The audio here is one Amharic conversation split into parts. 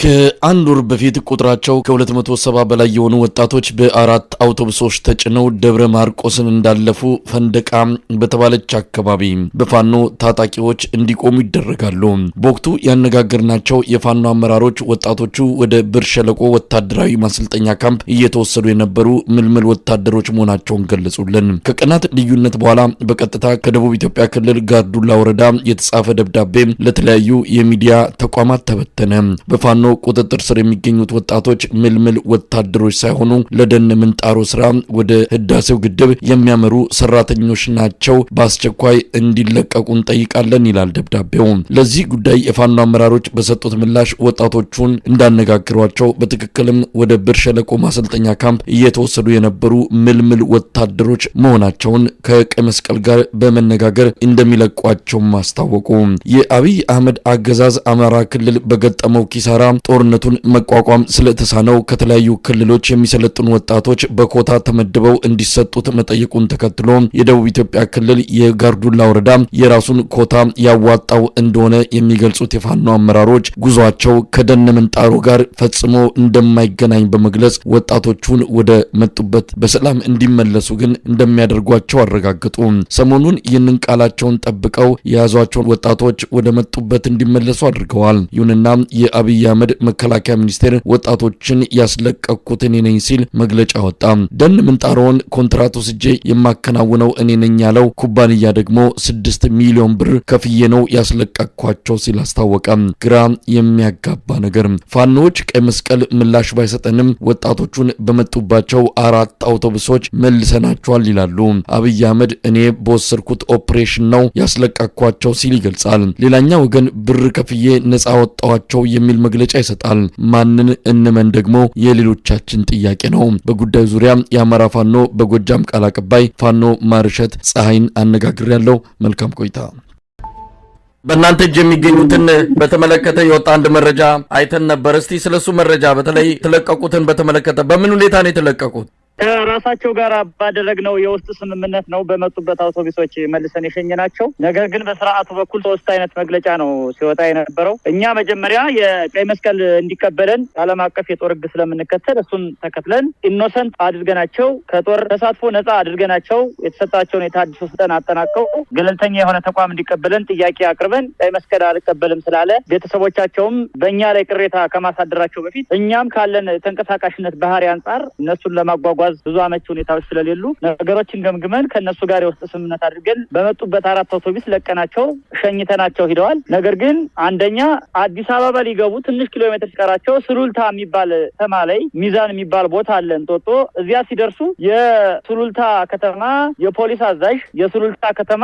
ከአንድ ወር በፊት ቁጥራቸው ከ270 በላይ የሆኑ ወጣቶች በአራት አውቶቡሶች ተጭነው ደብረ ማርቆስን እንዳለፉ ፈንደቃ በተባለች አካባቢ በፋኖ ታጣቂዎች እንዲቆሙ ይደረጋሉ። በወቅቱ ያነጋገርናቸው የፋኖ አመራሮች ወጣቶቹ ወደ ብር ሸለቆ ወታደራዊ ማሰልጠኛ ካምፕ እየተወሰዱ የነበሩ ምልምል ወታደሮች መሆናቸውን ገለጹልን። ከቀናት ልዩነት በኋላ በቀጥታ ከደቡብ ኢትዮጵያ ክልል ጋርዱላ ወረዳ የተጻፈ ደብዳቤ ለተለያዩ የሚዲያ ተቋማት ተበተነ። በፋኖ ቁጥጥር ስር የሚገኙት ወጣቶች ምልምል ወታደሮች ሳይሆኑ ለደን ምንጣሮ ስራ ወደ ህዳሴው ግድብ የሚያመሩ ሰራተኞች ናቸው፣ በአስቸኳይ እንዲለቀቁ እንጠይቃለን ይላል ደብዳቤው። ለዚህ ጉዳይ የፋኖ አመራሮች በሰጡት ምላሽ ወጣቶቹን እንዳነጋግሯቸው በትክክልም ወደ ብር ሸለቆ ማሰልጠኛ ካምፕ እየተወሰዱ የነበሩ ምልምል ወታደሮች መሆናቸውን ከቀይ መስቀል ጋር በመነጋገር እንደሚለቋቸው አስታወቁ። የአብይ አህመድ አገዛዝ አማራ ክልል በገጠመው ኪሳራ ጦርነቱን መቋቋም ስለተሳነው ከተለያዩ ክልሎች የሚሰለጥኑ ወጣቶች በኮታ ተመድበው እንዲሰጡት መጠየቁን ተከትሎ የደቡብ ኢትዮጵያ ክልል የጋርዱላ ወረዳ የራሱን ኮታ ያዋጣው እንደሆነ የሚገልጹት የፋኖ አመራሮች ጉዟቸው ከደን ምንጣሮ ጋር ፈጽሞ እንደማይገናኝ በመግለጽ ወጣቶቹን ወደ መጡበት በሰላም እንዲመለሱ ግን እንደሚያደርጓቸው አረጋግጡ። ሰሞኑን ይህንን ቃላቸውን ጠብቀው የያዟቸውን ወጣቶች ወደ መጡበት እንዲመለሱ አድርገዋል። ይሁንና የአብይ አህመድ መከላከያ ሚኒስቴር ወጣቶችን ያስለቀቅኩት እኔ ነኝ ሲል መግለጫ ወጣ። ደን ምንጣሮውን ኮንትራት ወስጄ የማከናውነው እኔ ነኝ ያለው ኩባንያ ደግሞ 6 ሚሊዮን ብር ከፍዬ ነው ያስለቀቅኳቸው ሲል አስታወቀ። ግራ የሚያጋባ ነገር። ፋኖች ቀይ መስቀል ምላሽ ባይሰጠንም ወጣቶቹን በመጡባቸው 4 አውቶቡሶች መልሰናቸዋል ይላሉ። አብይ አህመድ እኔ በወሰድኩት ኦፕሬሽን ነው ያስለቀቅኳቸው ሲል ይገልጻል። ሌላኛው ወገን ብር ከፍዬ ነፃ ወጣዋቸው የሚል መግለጫ ይሰጣል። ማንን እንመን ደግሞ የሌሎቻችን ጥያቄ ነው። በጉዳዩ ዙሪያ የአማራ ፋኖ በጎጃም ቃል አቀባይ ፋኖ ማርሸት ፀሐይን አነጋግሬያለሁ። መልካም ቆይታ። በእናንተ እጅ የሚገኙትን በተመለከተ የወጣ አንድ መረጃ አይተን ነበር። እስቲ ስለሱ መረጃ በተለይ ተለቀቁትን በተመለከተ በምን ሁኔታ ነው የተለቀቁት? ከራሳቸው ጋር ባደረግነው የውስጥ ስምምነት ነው በመጡበት አውቶቡሶች መልሰን የሸኘናቸው። ነገር ግን በስርዓቱ በኩል 3 አይነት መግለጫ ነው ሲወጣ የነበረው። እኛ መጀመሪያ የቀይ መስቀል እንዲቀበለን ዓለም አቀፍ የጦር ሕግ ስለምንከተል እሱን ተከትለን ኢኖሰንት አድርገናቸው ከጦር ተሳትፎ ነፃ አድርገናቸው የተሰጣቸውን የታድሶ ስልጠና አጠናቀው ገለልተኛ የሆነ ተቋም እንዲቀበለን ጥያቄ አቅርበን ቀይ መስቀል አልቀበልም ስላለ ቤተሰቦቻቸውም በእኛ ላይ ቅሬታ ከማሳደራቸው በፊት እኛም ካለን ተንቀሳቃሽነት ባህሪ አንጻር እነሱን ለማጓጓዝ ብዙ አመቺ ሁኔታዎች ስለሌሉ ነገሮችን ገምግመን ከነሱ ጋር የውስጥ ስምምነት አድርገን በመጡበት 4 አውቶቡስ ለቀናቸው ሸኝተናቸው ሂደዋል። ነገር ግን አንደኛ አዲስ አበባ ሊገቡ ትንሽ ኪሎ ሜትር ሲቀራቸው ሱሉልታ የሚባል ከተማ ላይ ሚዛን የሚባል ቦታ አለ እንጦጦ። እዚያ ሲደርሱ የሱሉልታ ከተማ የፖሊስ አዛዥ፣ የሱሉልታ ከተማ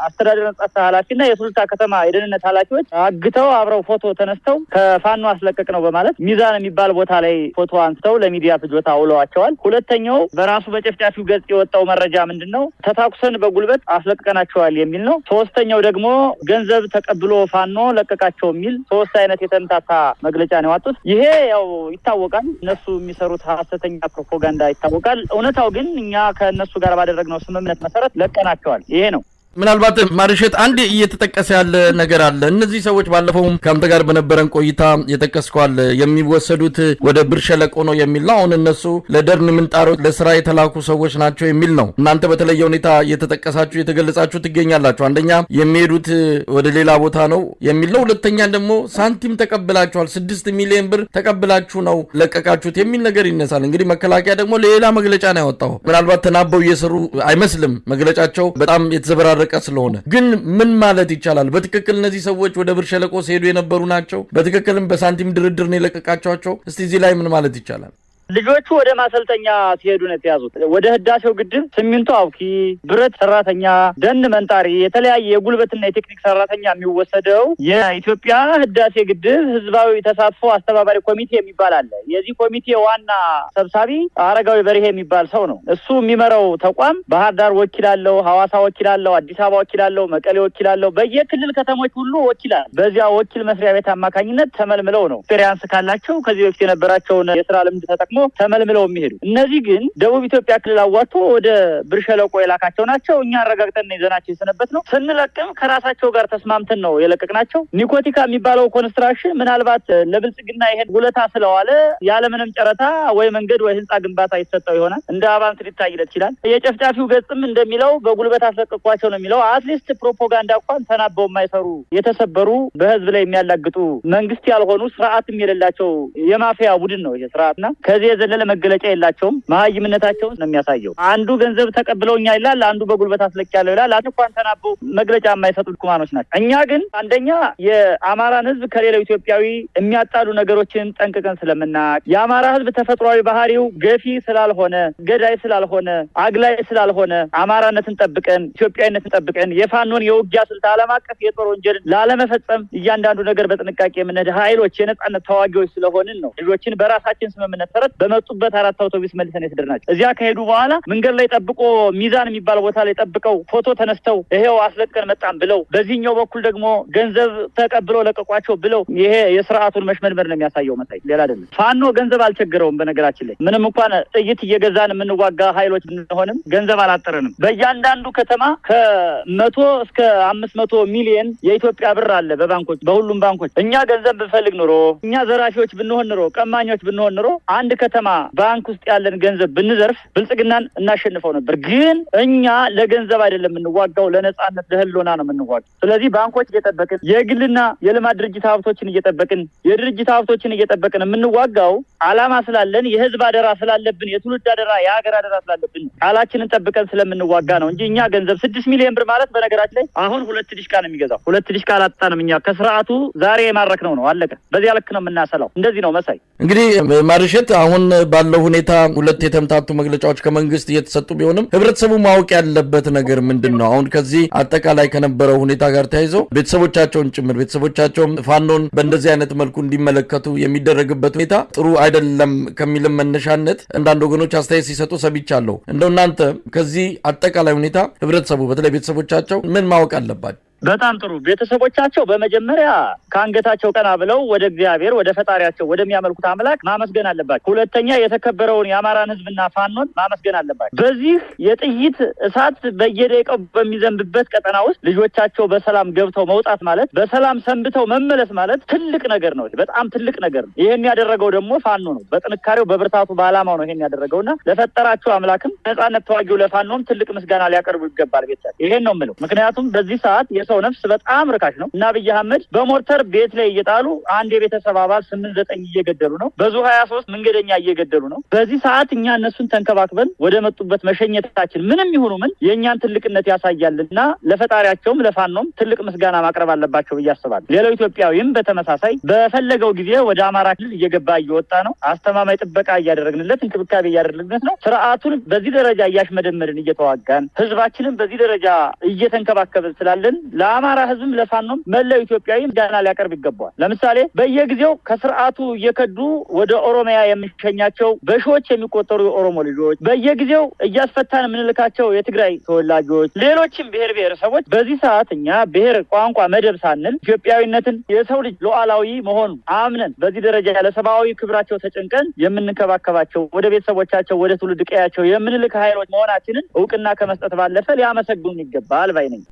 አስተዳደር ጸጥታ ኃላፊና የሱሉልታ ከተማ የደህንነት ኃላፊዎች አግተው አብረው ፎቶ ተነስተው ከፋኖ አስለቀቅ ነው በማለት ሚዛን የሚባል ቦታ ላይ ፎቶ አንስተው ለሚዲያ ፍጆታ አውለዋቸዋል። ሁለተኛው በራሱ በጨፍጫፊው ገጽ የወጣው መረጃ ምንድነው? ተታኩሰን በጉልበት አስለቀቀናቸዋል የሚል ነው። ሶስተኛው ደግሞ ገንዘብ ተቀብሎ ፋኖ ለቀቃቸው የሚል 3 አይነት የተንታታ መግለጫ ነው ያወጡት። ይሄ ያው ይታወቃል፣ እነሱ የሚሰሩት ሐሰተኛ ፕሮፓጋንዳ ይታወቃል። እውነታው ግን እኛ ከነሱ ጋር ባደረግነው ስምምነት መሰረት ለቀናቸዋል። ይሄ ነው። ምናልባት ማርሸት አንድ እየተጠቀሰ ያለ ነገር አለ። እነዚህ ሰዎች ባለፈውም ከአንተ ጋር በነበረን ቆይታ የተከስኳል የሚወሰዱት ወደ ብር ሸለቆ ነው የሚል ነው። አሁን እነሱ ለደን ምንጣሮ ለስራ የተላኩ ሰዎች ናቸው የሚል ነው። እናንተ በተለየ ሁኔታ የተጠቀሳችሁ የተገለጻችሁ ትገኛላችሁ። አንደኛ የሚሄዱት ወደ ሌላ ቦታ ነው የሚል ነው። ሁለተኛ ደግሞ ሳንቲም ተቀብላችኋል፣ 6 ሚሊዮን ብር ተቀብላችሁ ነው ለቀቃችሁት የሚል ነገር ይነሳል። እንግዲህ መከላከያ ደግሞ ሌላ መግለጫ ነው ያወጣው። ምናልባት ተናበው እየሰሩ አይመስልም። መግለጫቸው በጣም የተዘበራረቀ ስለሆነ ግን ምን ማለት ይቻላል? በትክክል እነዚህ ሰዎች ወደ ብር ሸለቆ ሲሄዱ የነበሩ ናቸው? በትክክልም በሳንቲም ድርድር ነው የለቀቃቸው? እስቲ እዚህ ላይ ምን ማለት ይቻላል? ልጆቹ ወደ ማሰልጠኛ ሲሄዱ ነው የተያዙት። ወደ ህዳሴው ግድብ ሲሚንቶ አውኪ፣ ብረት ሰራተኛ፣ ደን መንጣሪ፣ የተለያየ የጉልበትና የቴክኒክ ሰራተኛ የሚወሰደው የኢትዮጵያ ህዳሴ ግድብ ህዝባዊ ተሳትፎ አስተባባሪ ኮሚቴ የሚባል አለ። የዚህ ኮሚቴ ዋና ሰብሳቢ አረጋዊ በርሄ የሚባል ሰው ነው። እሱ የሚመራው ተቋም ባህር ዳር ወኪል አለው፣ ሐዋሳ ወኪል አለው፣ አዲስ አበባ ወኪል አለው፣ መቀሌ ወኪል አለው። በየክልል ከተሞች ሁሉ ወኪል አለ። በዚያ ወኪል መስሪያ ቤት አማካኝነት ተመልምለው ነው ኤክስፔሪያንስ ካላቸው ከዚህ በፊት የነበራቸውን የስራ ልምድ ተጠቅሞ ተመልምለው የሚሄዱ እነዚህ ግን ደቡብ ኢትዮጵያ ክልል አዋጥቶ ወደ ብር ሸለቆ የላካቸው ናቸው። እኛ አረጋግጠን ይዘናቸው የሰነበት ነው። ስንለቅም ከራሳቸው ጋር ተስማምተን ነው የለቀቅናቸው። ኒኮቲካ የሚባለው ኮንስትራክሽን ምናልባት ለብልጽግና ይሄን ጉለታ ስለዋለ ያለምንም ጨረታ ወይ መንገድ ወይ ህንጻ ግንባታ ይሰጠው ይሆናል። እንደ አቫንስ ሊታይለት ይችላል። የጨፍጫፊው ገጽም እንደሚለው በጉልበት አስለቀቋቸው ነው የሚለው። አትሊስት ፕሮፓጋንዳ እንኳን ተናበው የማይሰሩ የተሰበሩ በህዝብ ላይ የሚያላግጡ መንግስት ያልሆኑ ስርዓትም የሌላቸው የማፊያ ቡድን ነው ይሄ ስርዓትና ከዚህ የዘለለ መገለጫ የላቸውም። መሀይምነታቸውን ነው የሚያሳየው። አንዱ ገንዘብ ተቀብለውኛ ይላል፣ አንዱ በጉልበት አስለቅያለሁ ይላል። እንኳን ተናበው መግለጫ የማይሰጡ ድኩማኖች ናቸው። እኛ ግን አንደኛ የአማራን ህዝብ ከሌላው ኢትዮጵያዊ የሚያጣሉ ነገሮችን ጠንቅቀን ስለምናውቅ የአማራ ህዝብ ተፈጥሯዊ ባህሪው ገፊ ስላልሆነ ገዳይ ስላልሆነ አግላይ ስላልሆነ አማራነትን ጠብቀን ኢትዮጵያዊነትን ጠብቀን የፋኖን የውጊያ ስልት ዓለም አቀፍ የጦር ወንጀልን ላለመፈጸም እያንዳንዱ ነገር በጥንቃቄ የምንሄድ ኃይሎች የነጻነት ተዋጊዎች ስለሆንን ነው ልጆችን በራሳችን ስምምነት መሰረት በመጡበት 4 አውቶቡስ መልሰን የተደረናቸው። እዚያ ከሄዱ በኋላ መንገድ ላይ ጠብቆ ሚዛን የሚባል ቦታ ላይ ጠብቀው ፎቶ ተነስተው ይሄው አስለቀን መጣን ብለው በዚህኛው በኩል ደግሞ ገንዘብ ተቀብለው ለቀቋቸው ብለው ይሄ የስርዓቱን መሽመድመድ ነው የሚያሳየው መሳይ ሌላ አይደለም። ፋኖ ገንዘብ አልቸገረውም። በነገራችን ላይ ምንም እንኳን ጥይት እየገዛን የምንዋጋ ኃይሎች ብንሆንም ገንዘብ አላጠረንም። በእያንዳንዱ ከተማ ከ100 እስከ 500 ሚሊዮን የኢትዮጵያ ብር አለ በባንኮች በሁሉም ባንኮች። እኛ ገንዘብ ብንፈልግ ኑሮ እኛ ዘራፊዎች ብንሆን ኑሮ ቀማኞች ብንሆን ኑሮ አንድ ከተማ ባንክ ውስጥ ያለን ገንዘብ ብንዘርፍ ብልጽግናን እናሸንፈው ነበር። ግን እኛ ለገንዘብ አይደለም የምንዋጋው፣ ለነጻነት ለህልውና ነው የምንዋጋው። ስለዚህ ባንኮች እየጠበቅን የግልና የልማት ድርጅት ሀብቶችን እየጠበቅን የድርጅት ሀብቶችን እየጠበቅን የምንዋጋው አላማ ስላለን የህዝብ አደራ ስላለብን የትውልድ አደራ የሀገር አደራ ስላለብን ቃላችንን ጠብቀን ስለምንዋጋ ነው እንጂ እኛ ገንዘብ 6 ሚሊዮን ብር ማለት በነገራችን ላይ አሁን 2 ዲሽቃ ነው የሚገዛው። 2 ዲሽቃ አላጣንም እኛ ከስርዓቱ ዛሬ የማረክነው ነው አለቀ። በዚያ ልክ ነው የምናሰላው። እንደዚህ ነው መሳይ። እንግዲህ ማርሸት አሁን ባለው ሁኔታ ሁለት የተምታቱ መግለጫዎች ከመንግስት እየተሰጡ ቢሆንም ህብረተሰቡ ማወቅ ያለበት ነገር ምንድን ነው? አሁን ከዚህ አጠቃላይ ከነበረው ሁኔታ ጋር ተያይዘው ቤተሰቦቻቸውን ጭምር ቤተሰቦቻቸውም ፋኖን በእንደዚህ አይነት መልኩ እንዲመለከቱ የሚደረግበት ሁኔታ ጥሩ አይደለም ከሚልም መነሻነት አንዳንድ ወገኖች አስተያየት ሲሰጡ ሰምቻለሁ። እንደው እናንተ ከዚህ አጠቃላይ ሁኔታ ህብረተሰቡ በተለይ ቤተሰቦቻቸው ምን ማወቅ አለባቸው? በጣም ጥሩ። ቤተሰቦቻቸው በመጀመሪያ ከአንገታቸው ቀና ብለው ወደ እግዚአብሔር ወደ ፈጣሪያቸው ወደሚያመልኩት አምላክ ማመስገን አለባቸው። ሁለተኛ የተከበረውን የአማራን ህዝብና ፋኖን ማመስገን አለባቸው። በዚህ የጥይት እሳት በየደቂቃው በሚዘንብበት ቀጠና ውስጥ ልጆቻቸው በሰላም ገብተው መውጣት ማለት በሰላም ሰንብተው መመለስ ማለት ትልቅ ነገር ነው። በጣም ትልቅ ነገር ነው። ይሄን ያደረገው ደግሞ ፋኖ ነው። በጥንካሬው በብርታቱ በአላማው ነው ይሄን ያደረገውና ለፈጠራቸው አምላክም ነጻነት ተዋጊው ለፋኖም ትልቅ ምስጋና ሊያቀርቡ ይገባል። ቤተሰብ ይሄን ነው የምለው። ምክንያቱም በዚህ ሰዓት ሰው ነፍስ በጣም ርካሽ ነው እና አብይ አህመድ በሞርተር ቤት ላይ እየጣሉ አንድ የቤተሰብ አባል 8-9 እየገደሉ ነው። በዙ 23 መንገደኛ እየገደሉ ነው። በዚህ ሰዓት እኛ እነሱን ተንከባክበን ወደ መጡበት መሸኘታችን ምንም ይሁኑ ምን የእኛን ትልቅነት ያሳያልና ለፈጣሪያቸውም ለፋኖም ትልቅ ምስጋና ማቅረብ አለባቸው ብዬ አስባለሁ። ሌላው ኢትዮጵያዊም በተመሳሳይ በፈለገው ጊዜ ወደ አማራ ክልል እየገባ እየወጣ ነው። አስተማማኝ ጥበቃ እያደረግንለት እንክብካቤ እያደረግንለት ነው። ስርዓቱን በዚህ ደረጃ እያሽመደመድን እየተዋጋን ህዝባችንን በዚህ ደረጃ እየተንከባከብን ስላለን ለአማራ ህዝብም ለፋኖም መላው ኢትዮጵያዊ ምስጋና ሊያቀርብ ይገባዋል። ለምሳሌ በየጊዜው ከስርዓቱ እየከዱ ወደ ኦሮሚያ የሚሸኛቸው በሺዎች የሚቆጠሩ የኦሮሞ ልጆች፣ በየጊዜው እያስፈታን የምንልካቸው የትግራይ ተወላጆች፣ ሌሎችም ብሔር ብሔረሰቦች በዚህ ሰዓት እኛ ብሔር፣ ቋንቋ፣ መደብ ሳንል ኢትዮጵያዊነትን የሰው ልጅ ሉዓላዊ መሆኑን አምነን በዚህ ደረጃ ለሰብአዊ ክብራቸው ተጨንቀን የምንከባከባቸው ወደ ቤተሰቦቻቸው ወደ ትውልድ ቀያቸው የምንልክ ኃይሎች መሆናችንን እውቅና ከመስጠት ባለፈ ሊያመሰግኑን ይገባል ባይ ነኝ።